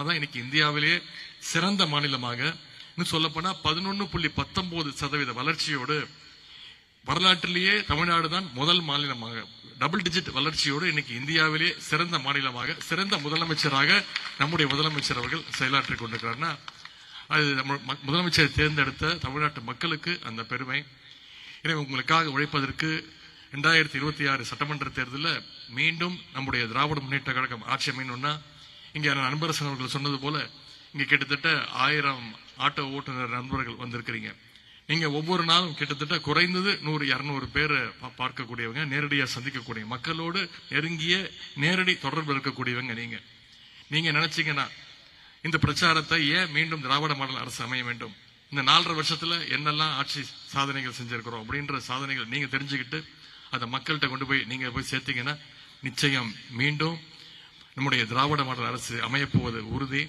தான் இன்னைக்கு இந்தியாவிலேயே சிறந்த மாநிலமாக, இன்னும் சொல்ல போனா 11.19% வளர்ச்சியோடு, வரலாற்றிலேயே தமிழ்நாடு தான் முதல் மாநிலமாக டபுள் டிஜிட் வளர்ச்சியோடு இன்னைக்கு இந்தியாவிலேயே சிறந்த மாநிலமாக, சிறந்த முதலமைச்சராக நம்முடைய முதலமைச்சர் அவர்கள் செயலாற்றிக் கொண்டிருக்கிறார்னா அது முதலமைச்சரை தேர்ந்தெடுத்த தமிழ்நாட்டு மக்களுக்கு அந்த பெருமை. எனவே உங்களுக்காக உழைப்பதற்கு 2026 சட்டமன்ற தேர்தலில் மீண்டும் நம்முடைய திராவிட முன்னேற்ற கழகம் ஆட்சி அமையணும்னா, இங்கே அன்பரசன் அவர்கள் சொன்னது போல இங்கே கிட்டத்தட்ட 1000 ஆட்டோ ஓட்டுநர் நண்பர்கள் வந்திருக்கிறீங்க. நீங்க ஒவ்வொரு நாளும் கிட்டத்தட்ட குறைந்தது 100-200 பேரை பார்க்கக்கூடியவங்க, நேரடியாக சந்திக்கக்கூடிய, மக்களோடு நெருங்கிய நேரடி தொடர்பு இருக்கக்கூடியவங்க. நீங்க நினைச்சீங்கன்னா இந்த பிரச்சாரத்தை ஏன் மீண்டும் திராவிட மாடல் அரசு அமைய வேண்டும், இந்த 4.5 வருஷத்துல என்னெல்லாம் ஆட்சி சாதனைகள் செஞ்சிருக்கிறோம் அப்படின்ற சாதனைகள் நீங்க தெரிஞ்சுக்கிட்டு அதை மக்கள்கிட்ட கொண்டு போய் நீங்க போய் சேர்த்தீங்கன்னா நிச்சயம் மீண்டும் நம்முடைய திராவிட மாடல் அரசு அமையப்போவது உறுதி.